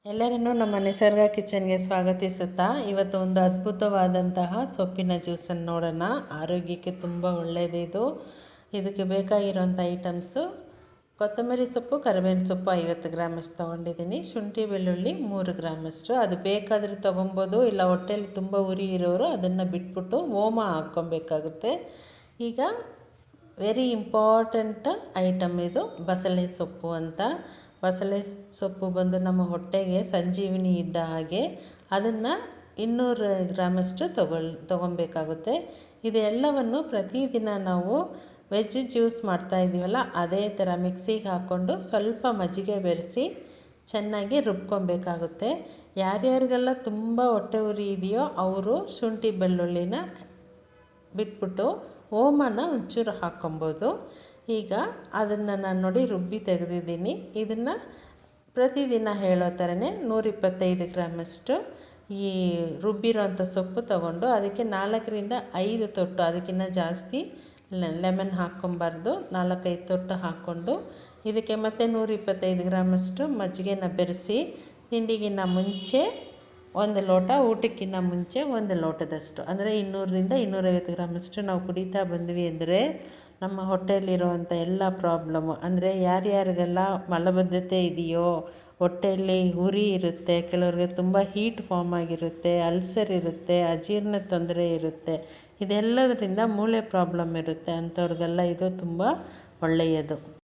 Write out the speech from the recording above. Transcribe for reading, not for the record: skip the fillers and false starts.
ಎಲ್ಲರನ್ನೂ ನಮ್ಮ ನಿಸರ್ಗ ಕಿಚನ್ಗೆ ಸ್ವಾಗತಿಸುತ್ತಾ ಇವತ್ತು ಒಂದು ಅದ್ಭುತವಾದಂತಹ ಸೊಪ್ಪಿನ ಜ್ಯೂಸನ್ನು ನೋಡೋಣ. ಆರೋಗ್ಯಕ್ಕೆ ತುಂಬ ಒಳ್ಳೆಯದು ಇದು. ಇದಕ್ಕೆ ಬೇಕಾಗಿರೋಂಥ ಐಟಮ್ಸು ಕೊತ್ತಂಬರಿ ಸೊಪ್ಪು, ಕರಿಬೇವಿನ ಸೊಪ್ಪು 50 ಗ್ರಾಮಷ್ಟು ತೊಗೊಂಡಿದ್ದೀನಿ. ಶುಂಠಿ ಬೆಳ್ಳುಳ್ಳಿ 3 ಗ್ರಾಮಷ್ಟು. ಅದು ಬೇಕಾದರೆ ತೊಗೊಬೋದು, ಇಲ್ಲ ಹೊಟ್ಟೆಯಲ್ಲಿ ತುಂಬ ಉರಿ ಇರೋರು ಅದನ್ನು ಬಿಟ್ಬಿಟ್ಟು ಓಮ ಹಾಕ್ಕೊಬೇಕಾಗುತ್ತೆ. ಈಗ ವೆರಿ ಇಂಪಾರ್ಟೆಂಟ್ ಐಟಮ್ ಇದು ಬಸಳೆ ಸೊಪ್ಪು ಅಂತ. ಬಸಳೆ ಸೊಪ್ಪು ಬಂದು ನಮ್ಮ ಹೊಟ್ಟೆಗೆ ಸಂಜೀವಿನಿ ಇದ್ದ ಹಾಗೆ. ಅದನ್ನು 200 ಗ್ರಾಮಷ್ಟು ತೊಗೊಬೇಕಾಗುತ್ತೆ. ಇದೆಲ್ಲವನ್ನು ಪ್ರತಿದಿನ ನಾವು ವೆಜ್ ಜ್ಯೂಸ್ ಮಾಡ್ತಾಯಿದ್ದೀವಲ್ಲ ಅದೇ ಥರ ಮಿಕ್ಸಿಗೆ ಹಾಕ್ಕೊಂಡು ಸ್ವಲ್ಪ ಮಜ್ಜಿಗೆ ಬೆರೆಸಿ ಚೆನ್ನಾಗಿ ರುಬ್ಕೊಬೇಕಾಗುತ್ತೆ. ಯಾರ್ಯಾರಿಗೆಲ್ಲ ತುಂಬ ಹೊಟ್ಟೆ ಉರಿ ಇದೆಯೋ ಅವರು ಶುಂಠಿ ಬೆಳ್ಳುಳ್ಳಿನ ಬಿಟ್ಬಿಟ್ಟು ಓಮನ ಒಂಚೂರು ಹಾಕ್ಕೊಬೋದು. ಈಗ ಅದನ್ನು ನಾನು ನೋಡಿ ರುಬ್ಬಿ ತೆಗೆದಿದ್ದೀನಿ. ಇದನ್ನು ಪ್ರತಿದಿನ ಹೇಳೋ ಥರನೇ 125 ಗ್ರಾಮಷ್ಟು ಈ ರುಬ್ಬಿರೋಂಥ ಸೊಪ್ಪು ತೊಗೊಂಡು ಅದಕ್ಕೆ 4ರಿಂದ 5 ತೊಟ್ಟು, ಅದಕ್ಕಿಂತ ಜಾಸ್ತಿ ಲೆಮನ್ ಹಾಕ್ಕೊಬಾರ್ದು, 4-5 ತೊಟ್ಟು ಹಾಕ್ಕೊಂಡು ಇದಕ್ಕೆ ಮತ್ತೆ 125 ಗ್ರಾಮಷ್ಟು ಮಜ್ಜಿಗೆನ ಬೆರೆಸಿ ತಿಂಡಿಗಿನ್ನ ಮುಂಚೆ 1 ಲೋಟ, ಊಟಕ್ಕಿಂತ ಮುಂಚೆ 1 ಲೋಟದಷ್ಟು, ಅಂದರೆ 200ರಿಂದ 250 ಗ್ರಾಮಷ್ಟು ನಾವು ಕುಡಿತಾ ಬಂದ್ವಿ ಅಂದರೆ ನಮ್ಮ ಹೊಟ್ಟೆಯಲ್ಲಿರುವಂಥ ಎಲ್ಲ ಪ್ರಾಬ್ಲಮ್ಮು, ಅಂದರೆ ಯಾರ್ಯಾರಿಗೆಲ್ಲ ಮಲಬದ್ಧತೆ ಇದೆಯೋ, ಹೊಟ್ಟೆಯಲ್ಲಿ ಉರಿ ಇರುತ್ತೆ, ಕೆಲವ್ರಿಗೆ ತುಂಬ ಹೀಟ್ ಫಾರ್ಮ್ ಆಗಿರುತ್ತೆ, ಅಲ್ಸರ್ ಇರುತ್ತೆ, ಅಜೀರ್ಣ ತೊಂದರೆ ಇರುತ್ತೆ, ಇದೆಲ್ಲದರಿಂದ ಮೂಳೆ ಪ್ರಾಬ್ಲಮ್ ಇರುತ್ತೆ, ಅಂಥವ್ರಿಗೆಲ್ಲ ಇದು ತುಂಬ ಒಳ್ಳೆಯದು.